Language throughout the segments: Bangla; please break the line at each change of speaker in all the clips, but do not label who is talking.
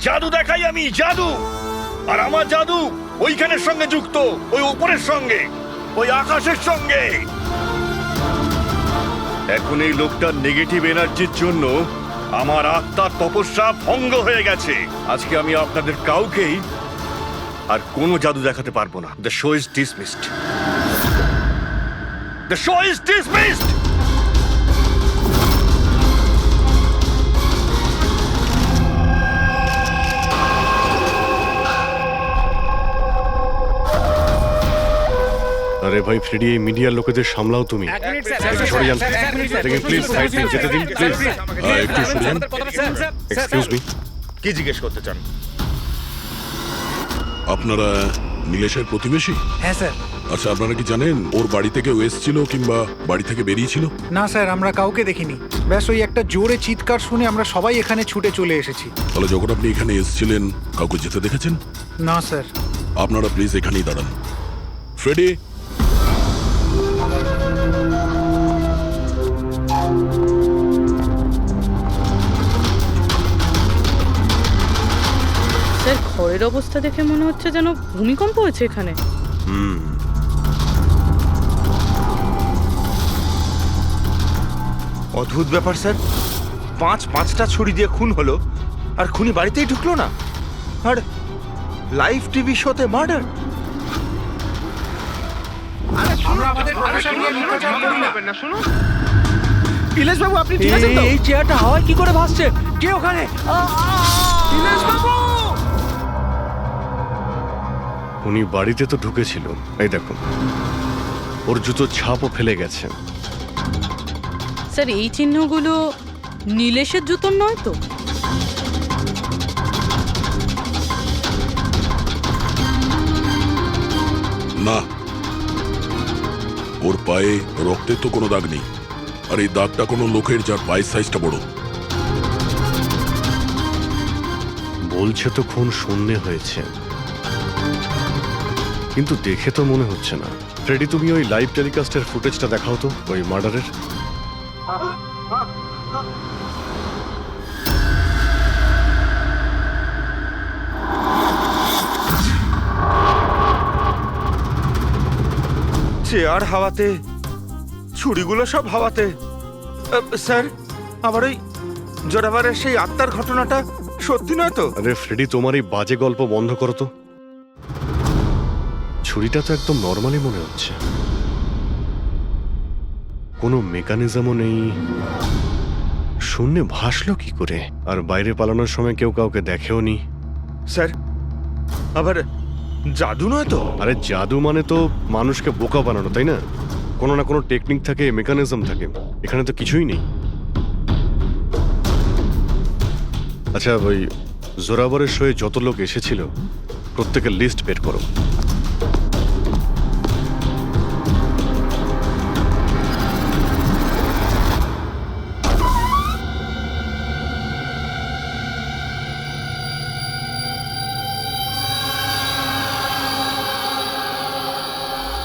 জাদু দেখাই আমি, জাদু। আর আমার জাদু ওইখানের সঙ্গে যুক্ত, ওই উপরের সঙ্গে, ওই আকাশের সঙ্গে। এখন এই লোকটার নেগেটিভ এনার্জির জন্য আমার আত্মার তপস্যা ভঙ্গ হয়ে গেছে। আজকে আমি আপনাদের কাউকেই আর কোনো জাদু দেখাতে পারবো না। The show is dismissed. The show is dismissed.
আরে ভাই ফ্রেডি, এই মিডিয়ার লোকেদের সামলাও তুমি। একটু সরে যান প্লিজ, সাইড দিন, যেতে দিন প্লিজ। একটু সরে যান। এক্সকিউজ মি,
কি জিজ্ঞেস করতে চান?
আপনারা নীলেশের প্রতিবেশী?
হ্যাঁ স্যার।
আচ্ছা, আপনারা কি জানেন ওর বাড়ি থেকে ও এসেছিল কিংবা বাড়ি থেকে বেরিয়েছিল?
না স্যার, আমরা কাউকে দেখিনি। ব্যাস ওই একটা জোরে চিৎকার শুনে আমরা সবাই এখানে ছুটে চলে এসেছি।
তাহলে যখন আপনি এখানে এসেছিলেন কাউকে যেতে দেখেছেন?
না স্যার।
আপনারা প্লিজ এখানেই দাঁড়ান। ফ্রেডি,
স্যার, ঘরের অবস্থা দেখে মনে হচ্ছে যেন ভূমিকম্প হয়েছে এখানে।
অদ্ভুত ব্যাপার স্যার, পাঁচটা ছুরি দিয়ে খুন হলো আর খুনি বাড়িতেই ঢুকলো না। আর লাইভ টিভি শোতে মার্ডার।
ইলেশ বাবু, আপনি ঠিক আছেন তো? এই চেয়ারটা হাওয়ায় কি করে ভাসছে? কে ওখানে? ইলেশ বাবু!
উনি বাড়িতে তো ঢুকেছিল, এই দেখুন ওর জুতোর ছাপও ফেলে গেছে।
স্যার, এই চিহ্নগুলো নীলেশের জুতোর নয় তো?
না, ওর পায়ে রক্তের তো কোনো দাগ নেই। আর এই দাগটা কোনো লোকের যার পায়ের সাইজটা বড়।
বলছে তো খুন শূন্যে হয়েছে, কিন্তু দেখে তো মনে হচ্ছে না। ফ্রেডি, তুমি ওই লাইভ টেলিকাস্টের ফুটেজটা দেখাও তো, ওই মার্ডারের।
চেয়ার হাওয়াতে, ছুরিগুলো সব হাওয়াতে। স্যার, আবার ওই জোরাবারের সেই আত্মার ঘটনাটা সত্যি নয় তো?
আরে ফ্রেডি, তোমার এই বাজে গল্প বন্ধ করো তো। ছুরিটা তো একদম নর্মালি মনে হচ্ছে, কোনো মেকানিজমও নেই। শূন্যে ভাসলো কি করে? আর বাইরে পালানোর সময় কেউ কাউকে দেখেও নি।
স্যার, আবার জাদু নয় তো?
আরে জাদু মানে তো মানুষকে বোকা বানানো, তাই না? কোনো না কোনো টেকনিক থাকে, মেকানিজম থাকে। এখানে তো কিছুই নেই। আচ্ছা, ওই জোরাবরের শোয়ে যত লোক এসেছিল প্রত্যেকের লিস্ট বের করো।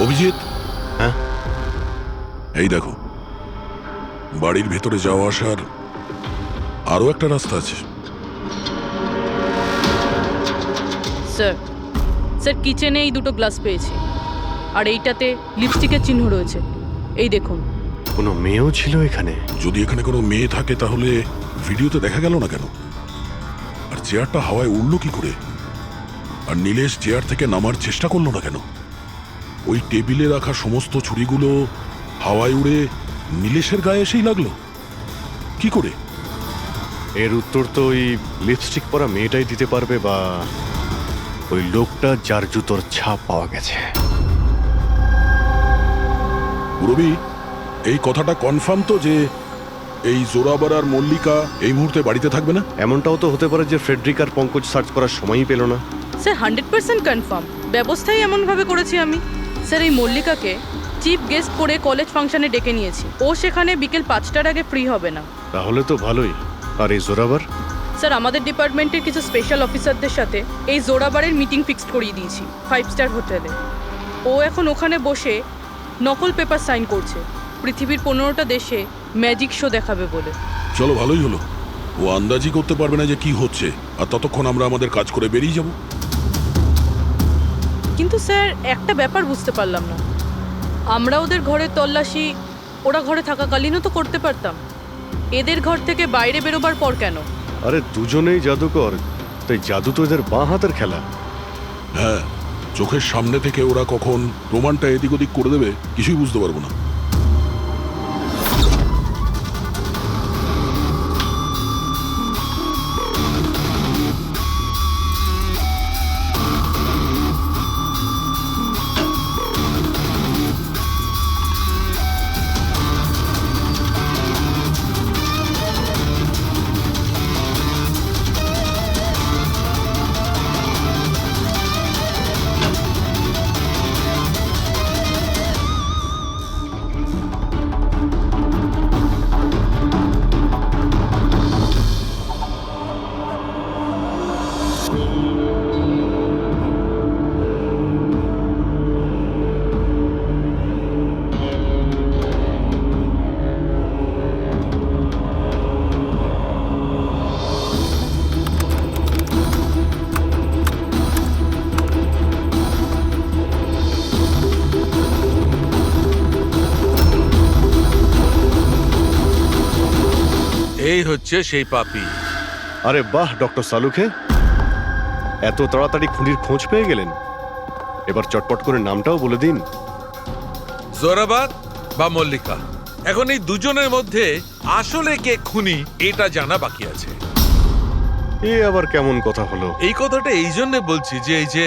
অভিজিৎ,
হ্যাঁ?
এই দেখো, বাড়ির ভেতরে যাওয়া আসার আরো একটা রাস্তা আছে।
স্যার, স্যার কিচেনে এই দুটো গ্লাস পেয়েছি, আর এইটাতে লিপস্টিকের চিহ্ন রয়েছে। এই দেখুন।
কোনো মেয়েও ছিল এখানে?
যদি এখানে কোনো মেয়ে থাকে তাহলে ভিডিওতে দেখা গেল না কেন? আর চেয়ারটা হাওয়ায় উড়লো কি করে? আর নীলেশ চেয়ার থেকে নামার চেষ্টা করলো না কেন? ওই টেবিলে রাখা সমস্ত ছুরিগুলো হাওয়ায় উড়ে নীলেশের গায়ে এসেই লাগলো কি করে?
এর উত্তর তো ওই লিপস্টিক পরা মেয়েটাই দিতে পারবে, বা ওই লোকটা যার জুতোর ছাপ পাওয়া গেছে।
রবি, এই কথাটা কনফার্ম তো যে এই জোরাবার আর মল্লিকা এই মুহূর্তে বাড়িতে থাকবে না?
এমনটাও তো হতে পারে যে ফ্রেডরিক আর পঙ্কজ সার্চ করার সময়ই পেল না।
Sir 100% confirm. ব্যবস্থাই এমনভাবে করেছি আমি। স্যার, এই মল্লিকাকে চিফ গেস্ট করে কলেজ ফাংশনে ডেকে নিয়েছি। ও সেখানে বিকেল 5টার আগে ফ্রি হবে না।
তাহলে তো ভালোই। আর এই জোরাবার?
স্যার, আমাদের ডিপার্টমেন্টের কিছু স্পেশাল অফিসারদের সাথে এই জোরাবারের মিটিং ফিক্সড করিয়ে দিয়েছি 5 স্টার হোটেলে। ও এখন ওখানে বসে নকল পেপার সাইন করছে পৃথিবীর 15টা দেশে ম্যাজিক শো দেখাবে বলে।
চলো, ভালোই হলো। ও আন্দাজি করতে পারবে না যে কি হচ্ছে, আর ততক্ষণ আমরা আমাদের কাজ করে বেরিয়ে যাব।
কিন্তু স্যার একটা ব্যাপার বুঝতে পারলাম না, আমরা ওদের ঘরে তল্লাশি ওরা ঘরে থাকাকালীনও তো করতে পারতাম, এদের ঘর থেকে বাইরে বেরোবার পর কেন?
আরে দুজনেই জাদুকর, তাই জাদু তো এদের বাঁ হাতের খেলা।
হ্যাঁ, চোখের সামনে থেকে ওরা কখন প্রমাণটা এদিক ওদিক করে দেবে কিছুই বুঝতে পারবো না।
এই হচ্ছে সেই পাপি।
আরে বাহ ডক্টর সালুখে, এত তাড়াতাড়ি খুনির খোঁজ পেয়ে গেলেন। এবার চটপট করে নামটাও বলে দিন।
জোরাবার বা মল্লিকা, এখন এই দুজনের মধ্যে আসলে কে খুনি এটা জানা বাকি আছে।
এ আবার কেমন কথা হলো?
এই কথাটা এই জন্য বলছি যে এই যে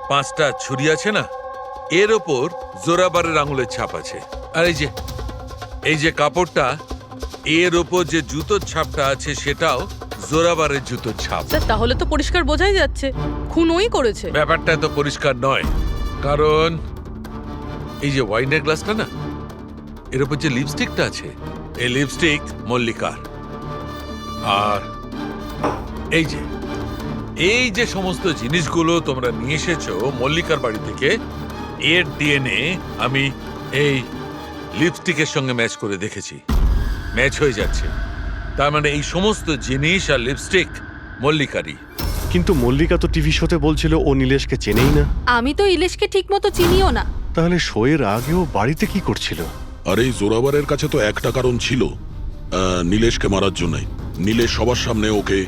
5টা ছুরি আছে না, এর ওপর জোরাবারের আঙুলের ছাপ আছে, আর এই যে কাপড়টা, এর ওপর যে জুতোর ছাপটা আছে সেটাও জোরাবারের জুতোর ছাপ।
স্যার তাহলে তো পরিষ্কার বোঝাই যাচ্ছে খুন ওই করেছে।
ব্যাপারটা তো পরিষ্কার নয়, কারণ এই যে ওয়াইনের গ্লাসটা না, এর উপর যে লিপস্টিকটা আছে, এই লিপস্টিক মল্লিকার। আর এই যে সমস্ত জিনিসগুলো তোমরা নিয়ে এসেছো মল্লিকার বাড়ি থেকে, এর ডিএনএ আমি এই লিপস্টিকের সঙ্গে ম্যাচ করে দেখেছি, ম্যাচ হয়ে যাচ্ছে। তার মানে এই সমস্ত জিনিস আর লিপস্টিক মল্লিকারই।
কিন্তু মল্লিকা তো টিভি শোতে বলছিল ও নীলেশকে চেনেই না।
আমি তো ইলেশকে ঠিক মতো চিনিও না।
তাহলে শোয়ের আগেও বাড়িতে কি করছিল?
আর এই জোরাবারের কাছে তো একটা কারণ ছিল, নীলেশকে মারার জন্যই। নীলেশ সবার সামনে ওকে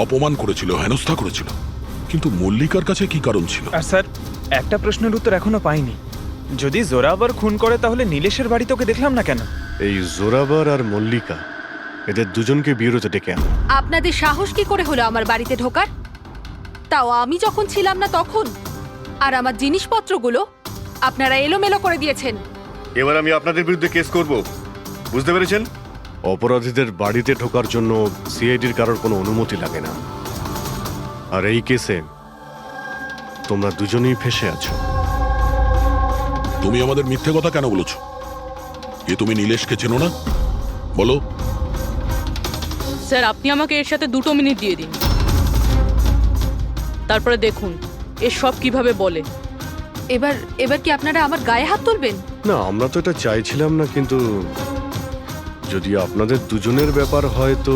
অপমান করেছিল, হেনস্থা করেছিল। কিন্তু মল্লিকার কাছে কি কারণ ছিল?
আর স্যার, একটা প্রশ্নের উত্তর এখনো পাইনি। যদি জোরাবার খুন করে তাহলে নীলেশের বাড়িতে ওকে দেখলাম না কেন?
এই জোরাবার আর মল্লিকা, এদের দুজনকে বিরোধে ডেকে আনো।
আপনাদের সাহস কি করে হলো আমার বাড়িতে ঢোকার? তাও আমি যখন ছিলাম না তখন। আর আমার জিনিসপত্রগুলো আপনারা এলোমেলো করে দিয়েছেন।
এবার আমি আপনাদের বিরুদ্ধে কেস করব, বুঝতে পেরেছেন?
অপরাধীদের বাড়িতে ঢোকার জন্য সিআইডির কারোর কোনো অনুমতি লাগে না। আর এই কেসে তোমরা দুজনেই ফেঁসে আছো।
তুমি আমাদের মিথ্যে কথা কেন বলেছ? এ তুমি নীলেশকে চেনো না? বলো।
স্যার আপনি আমাকে এর সাথে 2 মিনিট দিয়ে দিন, তারপরে দেখুন এ সব কিভাবে বলে।
এবার কি আপনারা আমার গায়ে হাত তুলবেন?
না, আমরা তো এটা চাইছিলাম না, কিন্তু যদি আপনাদের দুজনের ব্যাপার হয় তো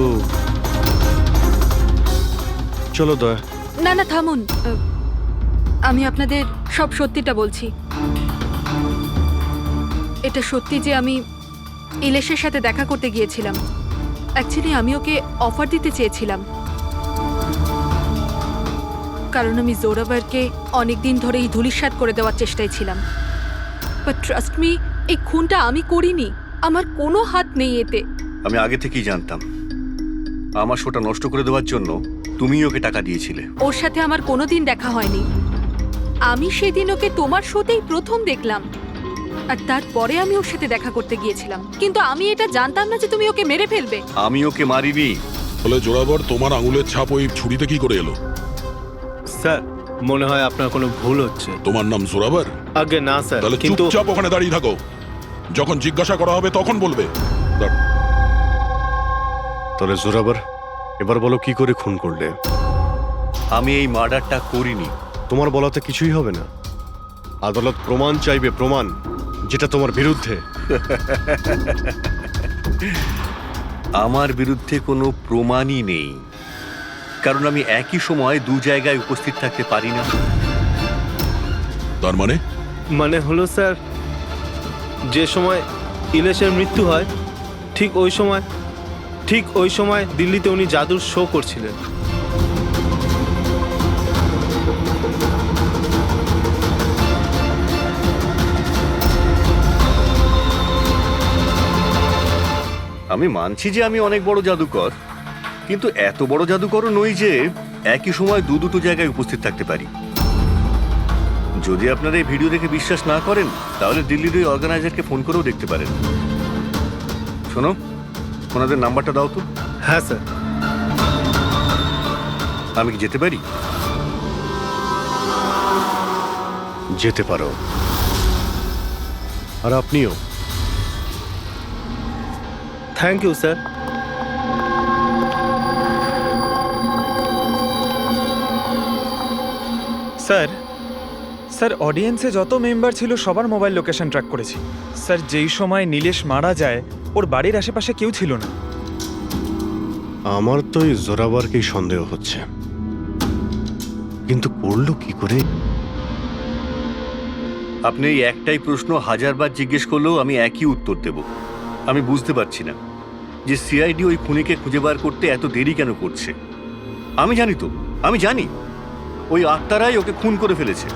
চলো দয়া।
না না থামুন, আমি আপনাদের সব সত্যিটা বলছি। এটা সত্যি যে আমি ইলেশের সাথে দেখা করতে গিয়েছিলাম। অ্যাকচুয়ালি আমি ওকে অফার দিতে চেয়েছিলাম, কারণ আমি জোরাবারকে অনেকদিন ধরে এই ধূলিসাৎ করে দেওয়ার চেষ্টায় ছিলাম। বাট ট্রাস্ট মি, এই খুনটা আমি করিনি, আমার কোনো হাত নেই এতে।
আমি আগে থেকেই জানতাম আমার শোটা নষ্ট করে দেওয়ার জন্য তুমি ওকে টাকা দিয়েছিলে।
ওর সাথে আমার কোনোদিন দেখা হয়নি। আমি সেদিন ওকে তোমার শোতেই প্রথম দেখলাম, আর তারপরে আমি ওর সাথে দেখা করতে গিয়েছিলাম। কিন্তু আমি এটা জানতাম না যে তুমি ওকে মেরে ফেলবে।
আমি ওকে মারিনি।
বলে জোরাবার তোমার আঙুলের ছাপ ওই ছুরিতে কি করে এলো?
স্যার, মনে হয় আপনার কোনো ভুল হচ্ছে।
তোমার নাম জোরাবার?
আগে না স্যার,
তাহলে
কিন্তু
চুপচাপ ওখানে দাঁড়িয়ে থাকো, যখন জিজ্ঞাসা করা হবে তখন বলবে।
তাহলে জোরাবার, এবার বলো কি করে খুন করলে?
আমি এই মার্ডারটা করিনি।
তোমার বলাতে কিছুই হবে না। আদালত প্রমাণ চাইবে, প্রমাণ যেটা তোমার বিরুদ্ধে।
আমার বিরুদ্ধে কোনো প্রমাণই নেই, কারণ আমি একই সময় দু জায়গায় উপস্থিত থাকতে পারি না।
তার মানে
মানে হলো স্যার, যে সময় ইলেশের মৃত্যু হয় ঠিক ওই সময় দিল্লিতে উনি জাদুর শো করছিলেন।
আমি মানছি যে আমি অনেক বড় জাদুকর, কিন্তু এত বড় জাদুকরও নই যে একই সময় দুটো জায়গায় উপস্থিত থাকতে পারি। যদি আপনারা এই ভিডিও দেখে বিশ্বাস না করেন, তাহলে দিল্লির ওই অর্গানাইজারকে ফোন করেও দেখতে পারেন। শোনো, ওনাদের নাম্বারটা দাও তো।
হ্যাঁ স্যার।
আমি কি যেতে পারি?
যেতে পারো। আর আপনিও।
Thank you sir.
স্যার অডিয়েন্সে যত মেম্বার ছিল সবার মোবাইল লোকেশন ট্র্যাক করেছি। স্যার যেই সময় নীলেশ মারা যায় ওর বাড়ির আশেপাশে কেউ ছিল না।
আমার তো এই জোরাবারকেই সন্দেহ হচ্ছে, কিন্তু করলো কি করে?
আপনি এই একটাই প্রশ্ন হাজারবার জিজ্ঞেস করলেও আমি একই উত্তর দেব। আমি বুঝতে পারছি না যে সিআইডি ওই খুনিকে খুঁজে বার করতে এত দেরি কেন করছে। আমি জানি ওই আত্মারাই ওকে খুন করে ফেলেছে।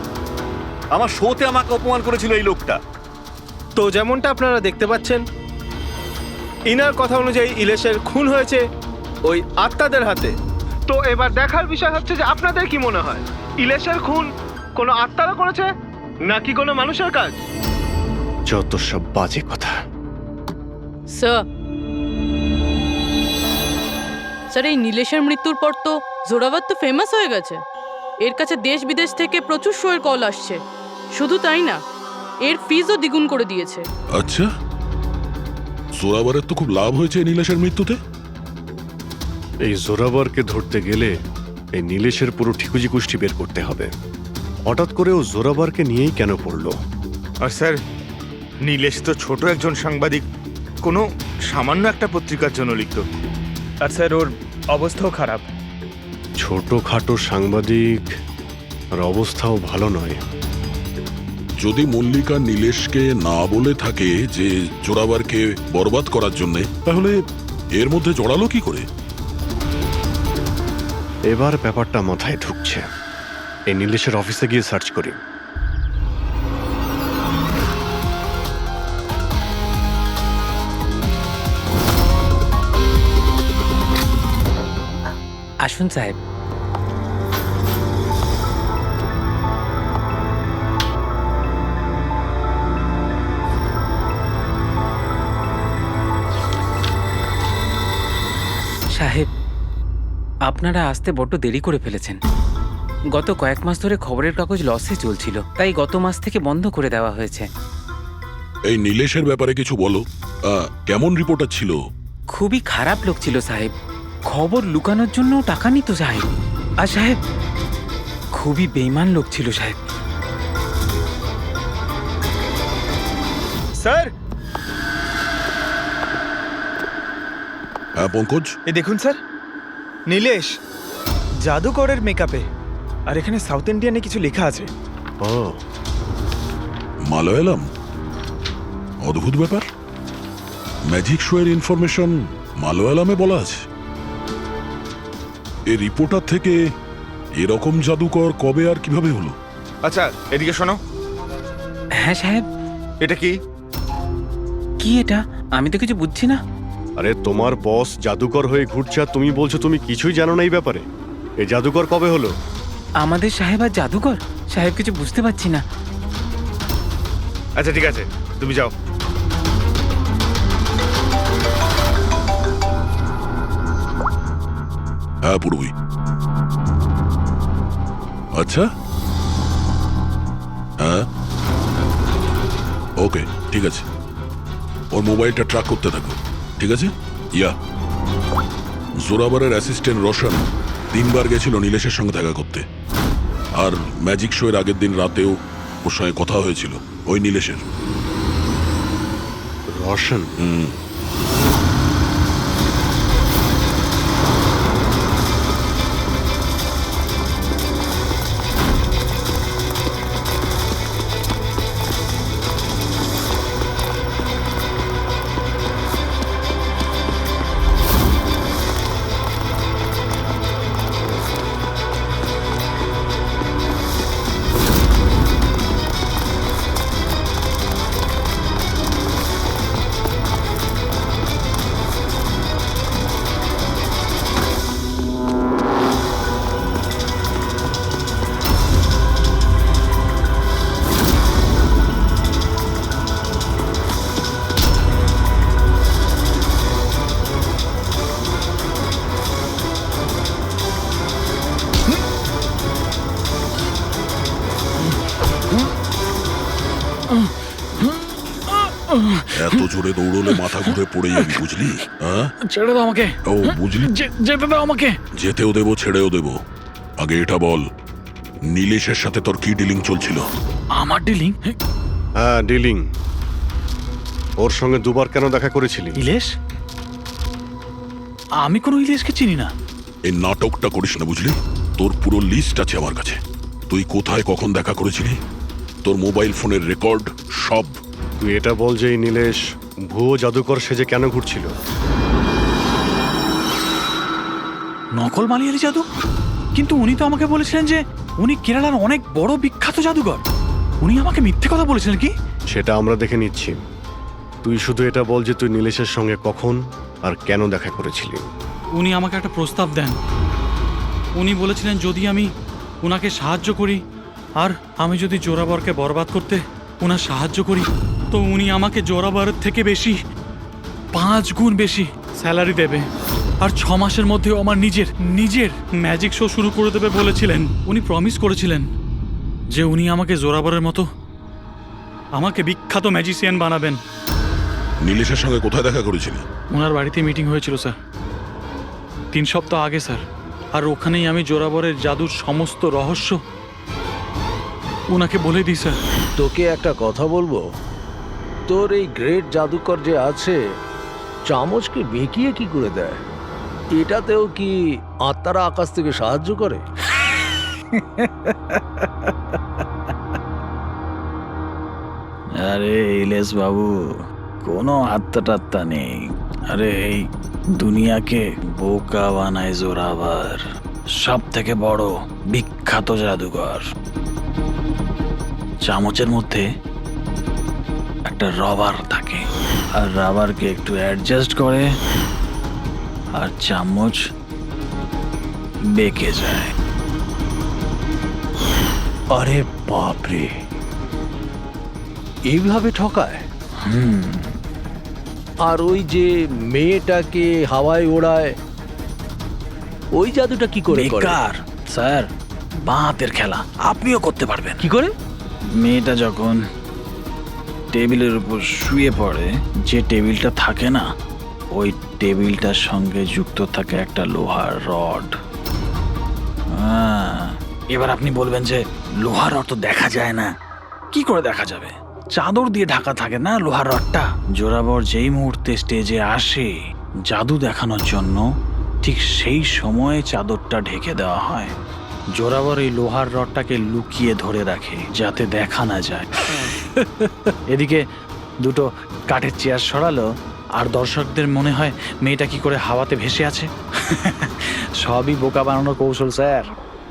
আমার শোতে আমাকে অপমান করেছিল এই লোকটা।
তো যেমনটা আপনারা দেখতে পাচ্ছেন, ইনার কথা অনুযায়ী ইলেশের খুন হয়েছে ওই আত্মাদের হাতে। তো এবার দেখার বিষয় হচ্ছে যে আপনাদের কি মনে হয়, ইলেশের খুন কোনো আত্মারা করেছে নাকি কোনো মানুষের কাজ?
যত সব বাজে কথা।
স্যার এই নীলেশের মৃত্যুর পর তো জোরাবার তো ফেমাস হয়ে গেছে। এর কাছে দেশ বিদেশ থেকে প্রচুর শোয়ের কল আসছে। শুধু তাই না, এর ফিজও দ্বিগুণ করে দিয়েছে।
আচ্ছা, জোরাবারের তো খুব লাভ হয়েছে এই নীলেশের মৃত্যুতে।
এই জোরাবারকে ধরতে গেলে এই নীলেশের পুরো ঠিকুজি কুষ্টি বের করতে হবে। হঠাৎ করে ও জোরাবারকে নিয়েই কেন পড়লো?
আর স্যার, নীলেশ তো ছোট একজন সাংবাদিক, কোনো সামান্য একটা পত্রিকার জন্য লিখত।
আর স্যার ওর অবস্থাও খারাপ।
ছোটখাটো সাংবাদিক, আর অবস্থাও ভালো নয়।
যদি মল্লিকা নীলেশকে না বলে থাকে যে জোরাবারকে বরবাদ করার জন্যে, তাহলে এর মধ্যে জড়ালো কি করে?
এবার ব্যাপারটা মাথায় ঢুকছে। এই নীলেশের অফিসে গিয়ে সার্চ করি।
আসুন সাহেব। সাহেব, আপনারা আসতে বড্ড দেরি করে ফেলেছেন। গত কয়েক মাস ধরে খবরের কাগজ লসে চলছিল, তাই গত মাস থেকে বন্ধ করে দেওয়া হয়েছে।
এই নীলেশের ব্যাপারে কিছু বলো। কেমন রিপোর্টার ছিল?
খুবই খারাপ লোক ছিল সাহেব। খবর লুকানোর জন্য টাকা নিত সাহেব। আর সাহেব, খুবই বেইমান লোক ছিল সাহেব।
স্যার
হ্যাঁ পঙ্কজ,
এ দেখুন স্যার, নীলেশ জাদুকরের মেকআপে, আর এখানে সাউথ ইন্ডিয়ানে কিছু লেখা আছে।
ও,
মালয়ালাম। অদ্ভুত ব্যাপার, ম্যাজিক শো এর ইনফরমেশন মালয়ালামে বলা আছে। এই রিপোর্টার থেকে এরকম জাদুকর কবে আর কিভাবে হলো?
আচ্ছা, এদিকে শোনো।
হ্যাঁ সাহেব।
এটা কি?
কি এটা? আমি তো কিছু বুঝছি না।
আরে তোমার বস জাদুকর হয়ে ঘুরছে আর তুমি বলছো তুমি কিছুই জানো না এই ব্যাপারে। এই জাদুকর কবে হলো?
আমাদের সাহেব আর জাদুকর? সাহেব কিছু বুঝতে পারছি না।
আচ্ছা ঠিক আছে, তুমি যাও।
হ্যাঁ পূর্বী। আচ্ছা, হ্যাঁ ওকে, ঠিক আছে। ওর মোবাইলটা ট্র্যাক করতে থাকো, ঠিক আছে? ইয়া, জোরাবারের অ্যাসিস্ট্যান্ট রোশন 3 বার গেছিল নীলেশের সঙ্গে দেখা করতে। আর ম্যাজিক শো এর আগের দিন রাতেও ওর সঙ্গে কথা হয়েছিল ওই নীলেশের।
রোশন?
এত জোরে দৌড়লে মাথা ঘুরে পড়ে যাবি, বুঝলি? হ্যাঁ,
ছেড়ে দাও আমাকে,
ও বুঝলি,
যেতে দাও আমাকে।
যেতেও দেবো ছেড়েও দেবো। আগে এটা বল, নীলেশের সাথে তোর কি ডিলিং চলছিল?
আমার ডিলিং?
হ্যাঁ, ডিলিং। ওর সঙ্গে দুবার কেন দেখা করেছিলি?
ইলেশ? আমি কোনো ইলেশকে চিনি না।
এই নাটকটা করিস না, বুঝলি? তোর পুরো লিস্ট আছে আমার কাছে। তুই কোথায় কখন দেখা করেছিলি, তোর মোবাইল ফোনের রেকর্ড সব।
তুই এটা বল যে এই নীলেশ ভুয়ো জাদুকর সেজে কেন ঘুরছিল?
নকল মালিয়ালি জাদু? কিন্তু উনি তো আমাকে বলেছিলেন যে উনি কেরালার অনেক বড় বিখ্যাত জাদুকর। উনি আমাকে মিথ্যে কথা বলেছিলেন কি?
সেটা আমরা দেখে নিচ্ছি। তুই শুধু এটা বল যে তুই নীলেশের সঙ্গে কখন আর কেন দেখা করেছিলি।
উনি আমাকে একটা প্রস্তাব দেন। উনি বলেছিলেন যদি আমি ওনাকে সাহায্য করি আর আমি যদি জোরাবরকে বরবাদ করতে ওনার সাহায্য করি, তো উনি আমাকে জোরাবরের থেকে বেশি 5 গুণ বেশি স্যালারি দেবে। আর 6 মাসের মধ্যে আমার নিজের ম্যাজিক শো শুরু করে দেবে বলেছিলেন। উনি প্রমিস করেছিলেন যে উনি আমাকে জোরাবরের মতো আমাকে বিখ্যাত ম্যাজিশিয়ান বানাবেন।
নীলেশের সঙ্গে কোথায় দেখা করেছিলি?
ওনার বাড়িতে মিটিং হয়েছিল স্যার, 3 সপ্তাহ আগে স্যার। আর ওখানেই আমি জোরাবরের জাদুর সমস্ত রহস্য ওনাকে বলে দিই স্যার।
তোকে একটা কথা বলবো, তোর এই গ্রেট জাদুকর যে আছে চামচকে বেঁকিয়ে কি করে দেয়? এটাতেও কি আত্মারা আকাশ থেকে সাহায্য করে?
আরে ইলেশ বাবু, কোনো আত্মা টাত্তা নেই। আরে এই দুনিয়াকে বোকা বানায় জোরাবার, সব থেকে বড় বিখ্যাত জাদুকর। চামচের মধ্যে একটা রবার থাকে, আর রাবারকে একটু অ্যাডজাস্ট করে আর চামচ বেঁকে যায়।
আরে বাপরে, এইভাবে ঠকায়? আর ওই যে মেয়েটাকে হাওয়ায় ওড়ায়, ওই জাদুটা কি করে করে?
বেকার স্যার, বাঁতের খেলা। আপনিও করতে পারবেন।
কি করে?
মেয়েটা যখন টেবিলের উপর শুয়ে পড়ে, যে টেবিলটা থাকে না, ওই টেবিলটার সঙ্গে যুক্ত থাকে একটা লোহার রড। এবার আপনি বলবেন যে লোহার রড তো দেখা যায় না। কি করে দেখা যাবে? চাদর দিয়ে ঢাকা থাকে না লোহার রডটা। জোরাবর যেই মুহূর্তে স্টেজে আসে জাদু দেখানোর জন্য, ঠিক সেই সময়ে চাদরটা ঢেকে দেওয়া হয়। জোরাবর এই লোহার রডটাকে লুকিয়ে ধরে রাখে যাতে দেখা না যায়। এদিকে দুটো কাঠের চেয়ার সরালো আর দর্শকদের মনে হয় মেয়েটা কি করে হাওয়াতে ভেসে আছে। সবই বোকা বানানোর কৌশল স্যার।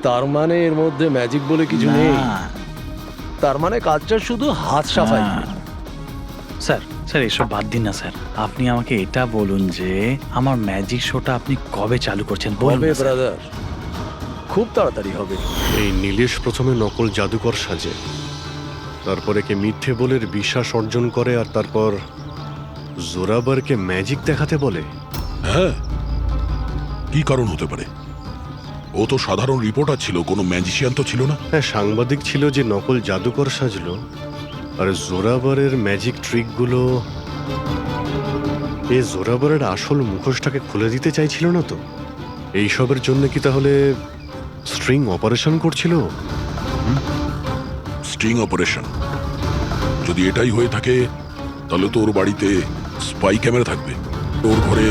তার মানে এর মধ্যে ম্যাজিক বলে কিছু নেই? তার মানে কাজটা শুধু হাত সাফাই।
স্যার স্যার এসব বাদ দিন না স্যার। আপনি আমাকে এটা বলুন যে আমার ম্যাজিক শোটা আপনি কবে চালু করছেন?
হবে ব্রাদার, খুব তাড়াতাড়ি হবে।
এই নীলেশ প্রথমে নকল জাদুকর সাজে, তারপরে কে মিথ্যে বলের বিশ্বাস অর্জন করে, আর তারপর জোরাবারকে ম্যাজিক দেখাতে বলে।
হ্যাঁ, কি কারণ হতে পারে? ও তো সাধারণ রিপোর্টার ছিল, কোনো ম্যাজিশিয়ান তো ছিল না।
হ্যাঁ, সাংবাদিক ছিল যে নকল জাদুকর সাজলো। আর জোরাবারের ম্যাজিক ট্রিকগুলো এই জোরাবারের আসল মুখোশটাকে খুলে দিতে চাইছিল না তো? এইসবের জন্য কি তাহলে স্ট্রিং অপারেশন করছিল?
String operation? যদি এটাই হয়ে থাকে তাহলে তো ওর বাড়িতে স্পাই ক্যামেরা থাকবে, ওর ঘরে।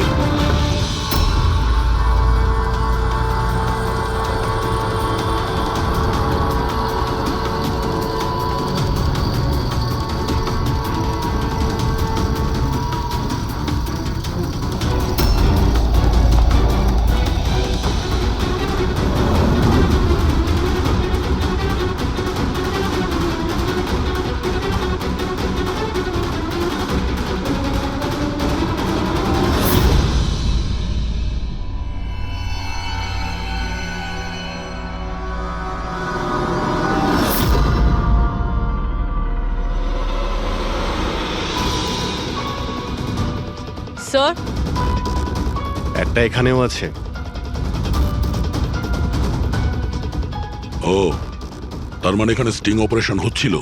স্যার,
একটা এখানেও আছে।
ও, তার মানে এখানে স্টিং অপারেশন হচ্ছিল।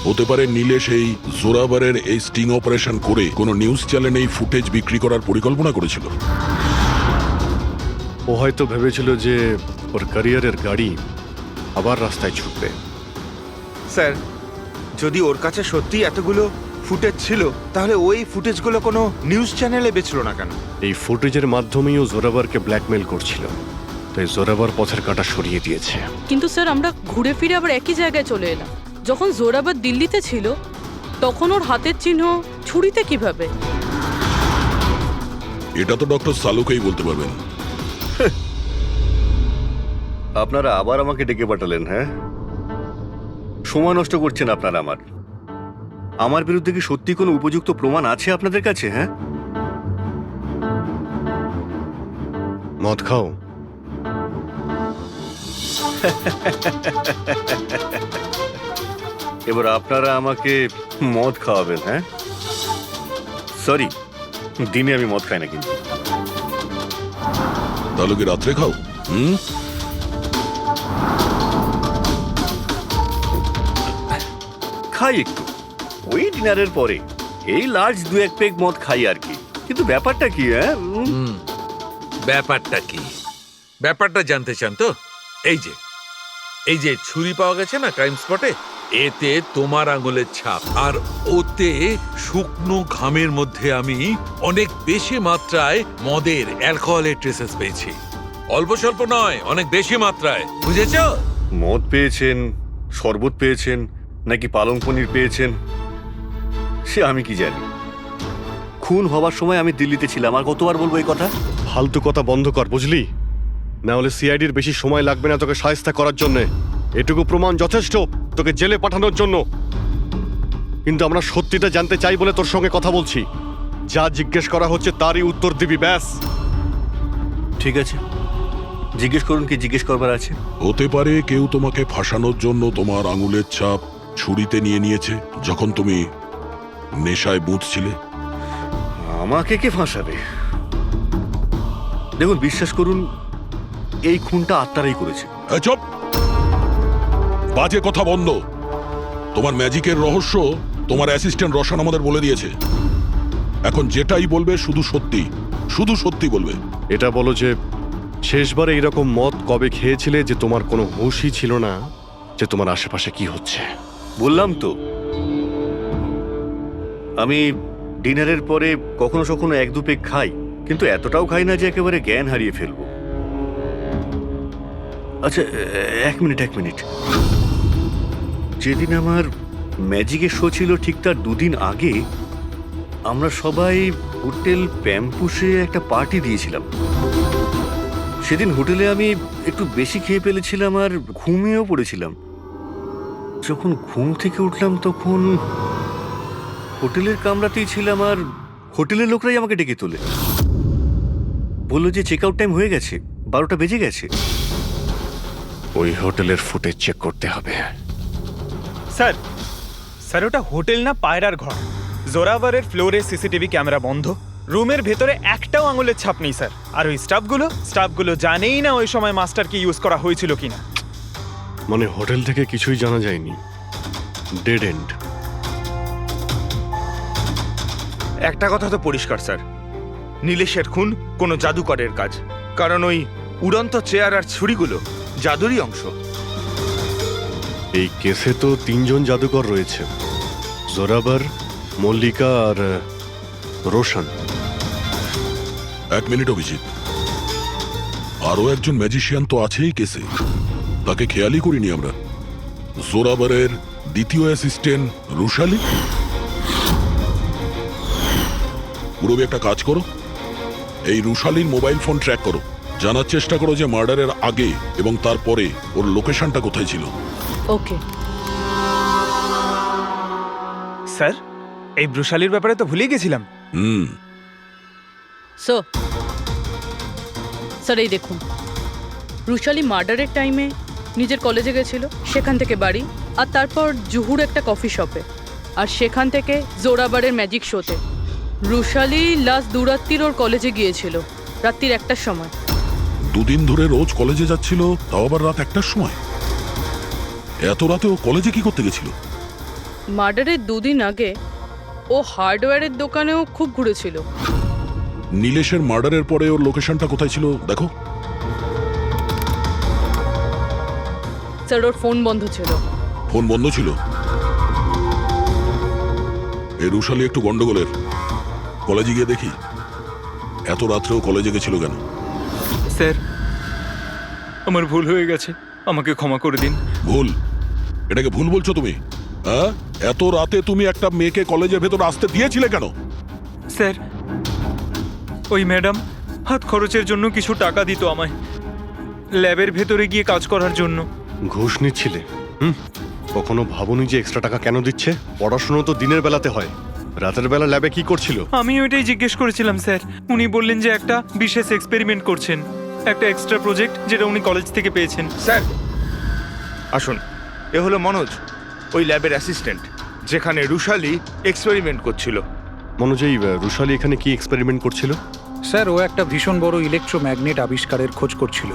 হতে পারে নীলেশ এই জোরাবারের এই স্টিং অপারেশন করে কোনো নিউজ চ্যানেলে এই ফুটেজ বিক্রি করার পরিকল্পনা করেছিল।
ও হয়তো ভেবেছিল যে ওর ক্যারিয়ারের গাড়ি আবার রাস্তায় ছুটবে।
স্যার, যদি ওর কাছে সত্যি এতগুলো ফুটেজ ছিল তাহলে ওই ফুটেজগুলো কোনো নিউজ চ্যানেলে বেচলো না কেন?
এই ফুটেজের মাধ্যমেই ও জোরাবারকে ব্ল্যাকমেল করছিল, তাই জোরাবার পথের কাঁটা সরিয়ে দিয়েছে।
কিন্তু স্যার আমরা ঘুরে ফিরে আবার একই জায়গায় চলে এলাম। যখন জোরাবার দিল্লিতে ছিল তখন ওর হাতের চিহ্ন ছুরিতে কিভাবে?
এটা তো ডক্টর সালুকেই বলতে পারবেন।
আপনারা আবার আমাকে ডেকে পাঠালেন, হ্যাঁ? সময় নষ্ট করছেন আপনারা আমার বিরুদ্ধে কি সত্যি কোনো উপযুক্ত প্রমাণ আছে আপনাদের কাছে? হ্যাঁ,
মদ খাও।
এবার আপনারা আমাকে মদ খাওয়াবেন? হ্যাঁ, সরি, দিনে আমি মদ খাই না। কিন্তু
তাহলে কি রাত্রে খাও?
খাই একটু, ওই ডিনারের পরে এই লার্জ 2-1 পেগ মদ খাই আর কি। কিন্তু ব্যাপারটা কি? হ্যাঁ,
ব্যাপারটা কি? ব্যাপারটা জানতে চান তো? এই যে ছুরি পাওয়া গেছে না ক্রাইম স্পটে, এতে তোমার আঙুলের ছাপ, আর ওতে শুকনো ঘামের মধ্যে আমি অনেক বেশি মাত্রায় মদের, অ্যালকোহলের ট্রেসেস পেয়েছি। অল্প স্বল্প নয়, অনেক বেশি মাত্রায়, বুঝেছো?
মদ পেয়েছেন, শরবত পেয়েছেন, নাকি পালং পনির পেয়েছেন সে আমি কি জানি। খুন হবার সময় আমি দিল্লিতে ছিলাম। আর কতবার বলবো এই কথা?
ফালতু কথা বন্ধ কর, বুঝলি? না হলে সিআইডির বেশি সময় লাগবে না তোকে শায়েস্তা করার জন্য। এটুকু প্রমাণ যথেষ্ট তোকে জেলে পাঠানোর জন্য। কিন্তু আমরা সত্যিটা জানতে চাই বলে তোর সঙ্গে কথা বলছি। যা জিজ্ঞেস করা হচ্ছে তারই উত্তর দিবি, ব্যাস।
ঠিক আছে, জিজ্ঞেস করুন, কি জিজ্ঞেস করবার আছে।
হতে পারে কেউ তোমাকে ফাঁসানোর জন্য তোমার আঙুলের ছাপ ছুরিতে নিয়ে নিয়েছে যখন তুমি নেশায় বুঝছিলে।
আমাকে কে ফাঁসাবে? দেখুন, বিশ্বাস করুন, এই খুনটা আত্মারাই করেছে।
চুপ! বাজে কথা বন্ধ। তোমার ম্যাজিকের রহস্য তোমার অ্যাসিস্ট্যান্ট রশন আমাদের বলে দিয়েছে। এখন যেটাই বলবে শুধু সত্যি বলবে।
এটা বলো যে শেষবারে এরকম মদ কবে খেয়েছিলে যে তোমার কোনো হুঁশই ছিল না যে তোমার আশেপাশে কি হচ্ছে?
বললাম তো, আমি ডিনারের পরে কখনো কখনো 1-2 পেগ খাই, কিন্তু এতটাও খাই না যে একেবারে জ্ঞান হারিয়ে ফেলবো। আচ্ছা, এক মিনিট। যেদিন আমার ম্যাজিকের শো ছিল ঠিক তার 2 দিন আগে আমরা সবাই হোটেল প্যাম্পুসে একটা পার্টি দিয়েছিলাম। সেদিন হোটেলে আমি একটু বেশি খেয়ে ফেলেছিলাম আর ঘুমিয়েও পড়েছিলাম। যখন ঘুম থেকে উঠলাম তখন হোটেলের কামরাতেই ছিলাম, আর হোটেলের লোকরাই আমাকে ডেকে তোলে। বললো যে চেক আউট টাইম হয়ে গেছে, 12টা বেজে গেছে।
ওই হোটেলের ফুটেজ চেক করতে হবে।
স্যার ওটা হোটেল না, পায়রার ঘর। জোরাবারের ফ্লোরে সিসিটিভি ক্যামেরা বন্ধ, রুমের ভেতরে একটাও আঙুলের ছাপ নেই স্যার। আর ওই স্টাফগুলো জানেই না ওই সময় মাস্টারকে ইউজ করা হয়েছিল কিনা।
মানে হোটেল থেকে কিছুই জানা যায়নি, ডেড এন্ড।
একটা কথা তো পরিষ্কার স্যার, নীলেশের খুন কোনো জাদুকরের কাজ, কারণ ওই উড়ন্ত চেয়ার আর ছুরিগুলো জাদুরই অংশ।
এই কেসে তো 3 জন জাদুকর রয়েছে, জোরাবার, মল্লিকা আর রোশন।
1 মিনিট অভিজিৎ, আরো একজন ম্যাজিশিয়ান তো আছেই কেসে, তাকে খেয়ালই করিনি আমরা। জোরাবারের দ্বিতীয় অ্যাসিস্ট্যান্ট রুশালি। পুরবি একটা কাজ করো, এই রুশালির মোবাইল ফোন ট্র্যাক করো, জানার চেষ্টা করো যে মার্ডারের আগে এবং তারপরে ওর লোকেশনটা কোথায় ছিল।
ওকে
স্যার, এই ব্রুশালির ব্যাপারে তো ভুলেই গেছিলাম।
স্যার এই দেখুন, রুশালি মার্ডারের টাইমে নিজের কলেজে গেছিল, সেখান থেকে বাড়ি, আর তারপর জুহুর একটা কফি শপে, আর সেখান থেকে জোরাবারের ম্যাজিক শোতে। রুশালি লাস্ট 2 রাত্রির ওর কলেজে গিয়েছিল, রাত্রির 1টার সময়।
2 দিন ধরে রোজ কলেজে যাচ্ছিল, তাও আবার রাত 1টার সময়? এত রাতে ও কলেজে কি করতে গেছিল?
মার্ডারের 2 দিন আগে ও হার্ডওয়্যারের দোকানেও খুব ঘুরেছিল।
নীলেশের মার্ডারের পরে ওর লোকেশনটা কোথায় ছিল দেখো।
স্যার ওর ফোন বন্ধ ছিল।
ফোন বন্ধ ছিল? এই রুশালি একটু গন্ডগোলের। কলেজে গিয়ে দেখি এত রাত্রেও কলেজে গেছিল কেন।
স্যার আমার ভুল হয়ে গেছে, আমাকে ক্ষমা করে দিন।
ভুল? এটাকে ভুল বলছো তুমি? হ্যাঁ, এত রাতে তুমি একটা মেয়েকে কলেজের ভেতর আসতে দিয়েছিলে কেন?
স্যার ওই ম্যাডাম হাত খরচের জন্য কিছু টাকা দিত আমায়, ল্যাবের ভেতরে গিয়ে কাজ করার জন্য।
ঘুষ নিচ্ছিলে? কখনো ভাবনি যে এক্সট্রা টাকা কেন দিচ্ছে? পড়াশুনো তো দিনের বেলাতে হয়, রাতের বেলা ল্যাবে কি করছিল?
আমি ওইটাই জিজ্ঞেস করেছিলাম স্যার। উনি বললেন যে একটা বিশেষ এক্সপেরিমেন্ট করছেন, একটা এক্সট্রা প্রজেক্ট যেটা উনি কলেজ থেকে পেয়েছেন।
স্যার আসুন, এ হলো মনোজ, ওই ল্যাবের অ্যাসিস্ট্যান্ট যেখানে রুশালি এক্সপেরিমেন্ট করছিল।
মনোজ, এই রুশালি এখানে কি এক্সপেরিমেন্ট করছিল?
স্যার ও একটা ভীষণ বড় ইলেকট্রোম্যাগনেট আবিষ্কারের খোঁজ করছিল।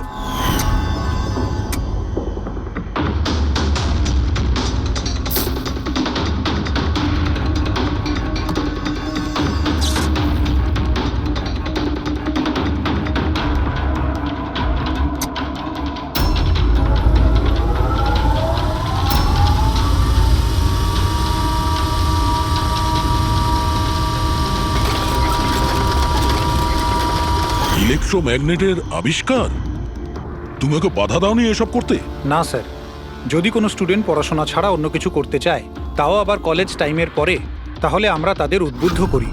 ইলেকট্রোম্যাগনেটের আবিষ্কার? তুমি ওকে বাধা দাওনি এসব করতে?
না স্যার, যদি কোনো স্টুডেন্ট পড়াশোনা ছাড়া অন্য কিছু করতে চায়, তাও আবার কলেজ টাইমের পরে, তাহলে আমরা তাদের উদ্বুদ্ধ করি।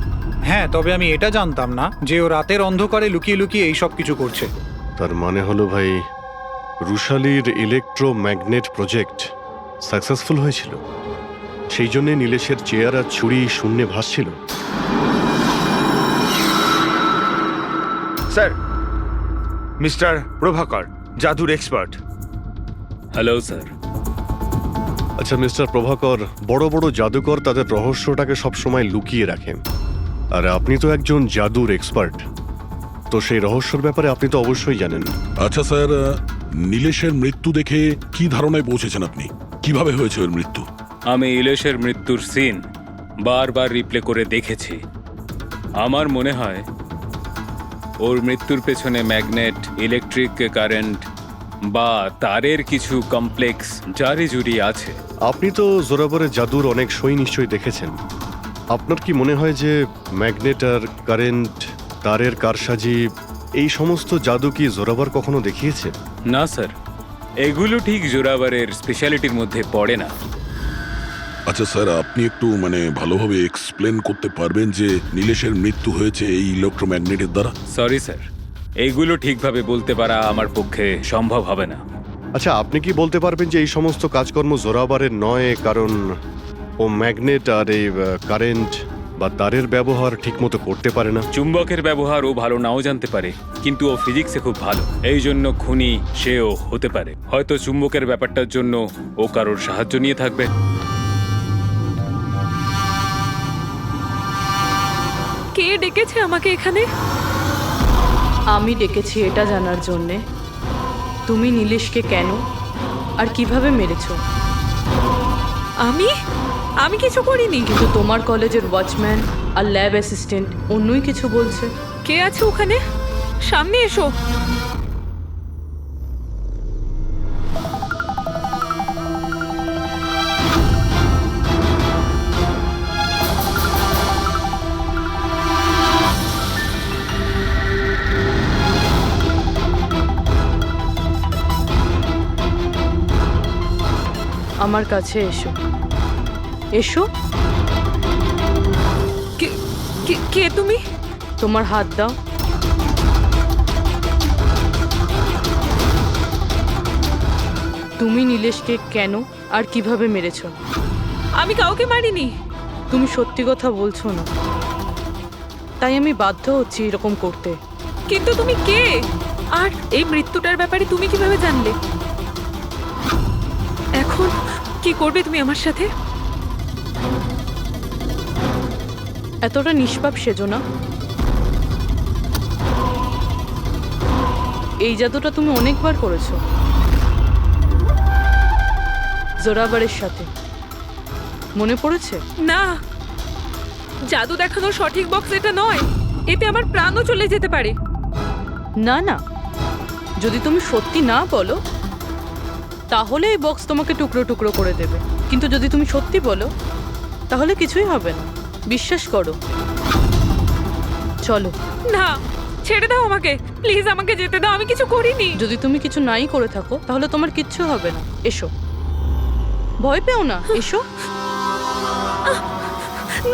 হ্যাঁ, তবে আমি এটা জানতাম না যে ও রাতের অন্ধকারে লুকিয়ে লুকিয়ে এই সব কিছু করছে।
তার মানে হলো ভাই, রুশালির ইলেকট্রোম্যাগনেট প্রজেক্ট সাকসেসফুল হয়েছিল, সেই জন্যে নীলেশের চেয়ার আর ছুরি শূন্যে ভাসছিল।
স্যার, মিস্টার প্রভাকর, জাদুর এক্সপার্ট।
Hello sir.
আচ্ছা মিস্টার প্রভাকর, বড় বড় জাদুকর তাদের রহস্যটাকে সবসময় লুকিয়ে রাখেন, আর আপনি তো একজন জাদুর এক্সপার্ট, তো সেই রহস্যের ব্যাপারে আপনি তো অবশ্যই জানেন।
আচ্ছা স্যার, নীলেশের মৃত্যু দেখে কি ধারণায় পৌঁছেছেন আপনি? কিভাবে হয়েছে ওর মৃত্যু?
আমি ইলেশের মৃত্যুর সিন বারবার রিপ্লে করে দেখেছি। আমার মনে হয় ওর মৃত্যুর পেছনে ম্যাগনেট, ইলেকট্রিক কারেন্ট বা তারের কিছু কমপ্লেক্স জারি জুড়ি আছে।
আপনি তো জোরাবরের জাদুর অনেক সই নিশ্চয়ই দেখেছেন। আপনার কি মনে হয় যে ম্যাগনেট আর কারেন্ট, তারের কারসাজি, এই সমস্ত জাদু কি জোরাবর কখনো দেখিয়েছে?
না স্যার, এগুলো ঠিক জোরাবারের স্পেশালিটির মধ্যে পড়ে না।
আচ্ছা স্যার, আপনি একটু ভালোভাবে এক্সপ্লেন করতে পারবেন যে নীলেশের মৃত্যু হয়েছে এই ইলেকট্রোম্যাগনেটের দ্বারা?
সরি স্যার, এইগুলো ঠিকভাবে বলতে পারা আমার পক্ষে সম্ভব হবে না।
আচ্ছা, আপনি কি বলতে পারবেন যে এই সমস্ত কাজকর্ম জোরাবারের নয়, কারণ ও ম্যাগনেট আর এই কারেন্ট বা তারের ব্যবহার ঠিকমতো করতে পারে না?
চুম্বকের ব্যবহার ও ভালো নাও জানতে পারে, কিন্তু ও ফিজিক্সে খুব ভালো, এই জন্য খুনি সেও হতে পারে। হয়তো চুম্বকের ব্যাপারটার জন্য ও কারোর সাহায্য নিয়ে থাকবে।
কে ডেকেছে আমাকে এখানে?
আমি ডেকেছি এটা জানার জন্যে তুমি নীলেশকে কেন আর কিভাবে মেরেছো।
আমি কিছু করিনি।
কিন্তু তোমার কলেজের ওয়াচম্যান আর ল্যাব অ্যাসিস্ট্যান্ট অন্যই কিছু বলছে।
কে আছে ওখানে? সামনে এসো।
আমার কাছে এসো। এসো।
কে তুমি?
তোমার হাত দাও। তুমি নীলেশকে কেন আর কিভাবে মেরেছো?
আমি কাউকে মারিনি।
তুমি সত্যি কথা বলছো না, তাই আমি বাধ্য হচ্ছি এরকম করতে।
কিন্তু তুমি কে? আর এই মৃত্যুটার ব্যাপারে তুমি কিভাবে জানলে? এখন কি করবে তুমি আমার সাথে?
এতটা নিষ্পাপ সেজো না। এই জাদুটা তুমি অনেকবার করেছো জোরাবারের সাথে, মনে পড়েছে?
না, জাদু দেখানোর সঠিক বক্স এটা নয়। এতে আমার প্রাণও চলে যেতে পারে।
না না, যদি তুমি সত্যি না বলো তাহলে এই বক্স তোমাকে টুকরো টুকরো করে দেবে, কিন্তু যদি তুমি সত্যি বলো তাহলে কিছুই হবে না, বিশ্বাস করো। চলো।
না, ছেড়ে দাও আমাকে, প্লিজ আমাকে যেতে দাও, আমি কিছু করিনি।
যদি তুমি কিছু নাই করে থাকো তাহলে তোমার কিচ্ছু হবে না, এসো। ভয় পেও না, এসো।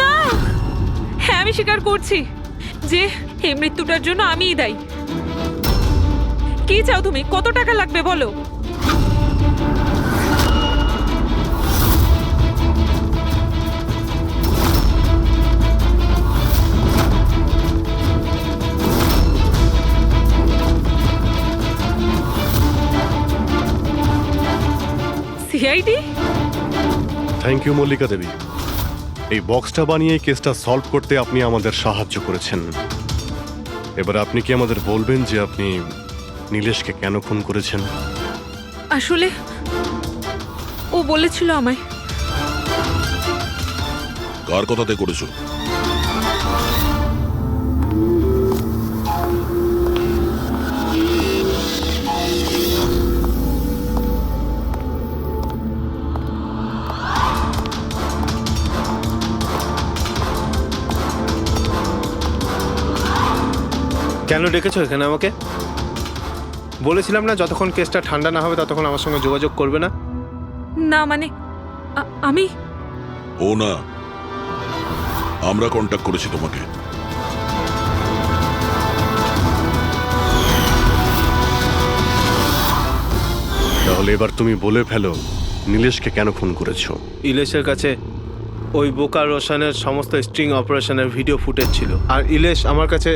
না, হ্যাঁ আমি স্বীকার করছি যে এই মৃত্যুটার জন্য আমিই দায়ী। কি চাও তুমি? কত টাকা লাগবে বলো? সিআইডি?
থ্যাংক ইউ মল্লিকা দেবী। এই বক্সটা বানিয়ে এই কেসটা সলভ করতে আপনি আমাদের সাহায্য করেছেন। এবার আপনি কি আমাদের বলবেন যে আপনি নীলেশকে কেন খুন করেছেন?
আসলে ও বলেছিল আমায়।
কার কথাতে করেছো?
কেন ডেকেছো এখানে আমাকে? বলেছিলাম না যতক্ষণ কেসটা ঠান্ডা না হবে ততক্ষণ আমার সঙ্গে যোগাযোগ করবে না।
না মানে আমি
ও না, আমরা কন্ট্যাক্ট করেছি তোমাকে।
তাহলে এবার তুমি বলে ফেলো নীলেশকে কেন খুন করেছো?
ইলেশের কাছে ওই বোকা রোশনের সমস্ত স্ট্রিং অপারেশনের ভিডিও ফুটেজ ছিল, আর ইলেশ আমার কাছে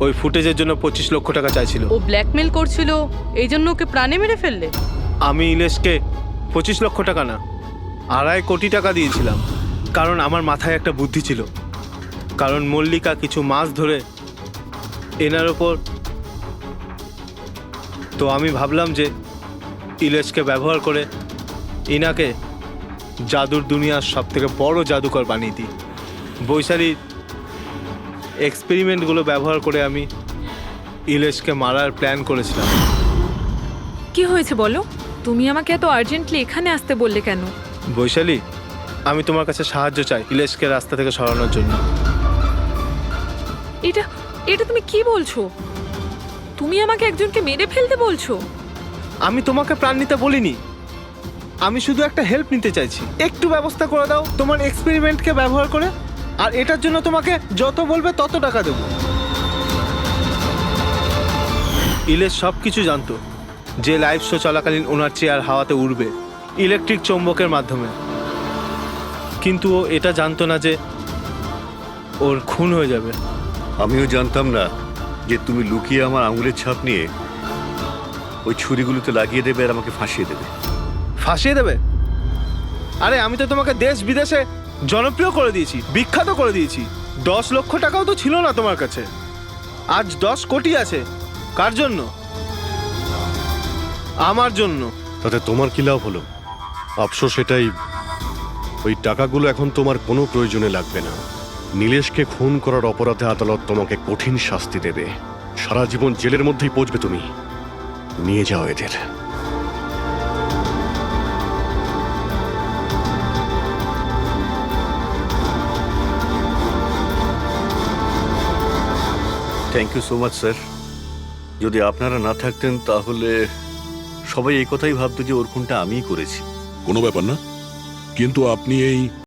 ওই ফুটেজের জন্য 25 লক্ষ টাকা চাইছিল।
ও ব্ল্যাকমেল করছিল, এই জন্য ওকে প্রাণে মেরে ফেললে?
আমি ইলেশকে 25 লক্ষ টাকা না, 2.5 কোটি টাকা দিয়েছিলাম, কারণ আমার মাথায় একটা বুদ্ধি ছিল। কারণ মল্লিকা কিছু মাস ধরে এনার ওপর, তো আমি ভাবলাম যে ইলেশকে ব্যবহার করে ইনাকে জাদুর দুনিয়ার সব থেকে বড় জাদুকর বানিয়ে দিই। বৈশালীর এক্সপেরিমেন্টগুলো ব্যবহার করে আমি ইলেশকে মারার প্ল্যান করেছিলাম।
কি হয়েছে বলো? তুমি আমাকে এত আর্জেন্টলি এখানে আসতে বললে কেন?
বৈশালী, আমি তোমার কাছে সাহায্য চাই ইলেশকে রাস্তা থেকে সরানোর জন্য।
এটা এটা তুমি কি বলছো? তুমি আমাকে একজনকে মেরে ফেলতে বলছো?
আমি তোমাকে প্রাণ নিতে বলিনি, আমি শুধু একটা হেল্প নিতে চাইছি। একটু ব্যবস্থা করে দাও তোমার এক্সপেরিমেন্টকে ব্যবহার করে, আর এটার জন্য তোমাকে যত বলবে তত টাকা দেব। ইলেশ সব কিছু জানতো যে লাইভ শো চলাকালীন ওনার চেয়ার হাওয়াতে উড়বে ইলেকট্রিক চৌম্বকের মাধ্যমে, কিন্তু ও এটা জানতো না যে ওর খুন হয়ে যাবে।
আমিও জানতাম না যে তুমি লুকিয়ে আমার আঙুলের ছাপ নিয়ে ওই ছুরিগুলোতে লাগিয়ে দেবে আর আমাকে ফাঁসিয়ে দেবে।
ফাঁসিয়ে দেবে? আরে আমি তো তোমাকে দেশ বিদেশে জনপ্রিয় করে দিয়েছি, বিখ্যাত করে দিয়েছি। 10 লক্ষ টাকাও তো ছিল না তোমার কাছে, আজ 10 কোটি আছে। কার জন্য? আমার জন্য।
তাতে তোমার কি লাভ হলো? আফসোস এটাই, ওই টাকাগুলো এখন তোমার কোনো প্রয়োজনে লাগবে না। নীলেশকে খুন করার অপরাধে আদালত তোমাকে কঠিন শাস্তি দেবে, সারা জীবন জেলের মধ্যেই পচবে তুমি। নিয়ে যাও এদের।
Thank you so much sir. যদি আপনারা না থাকতেন তাহলে সবাই এই কথাই ভাবতো যে ওর খুনটা আমিই করেছি।
কোনো ব্যাপার না, কিন্তু আপনি এই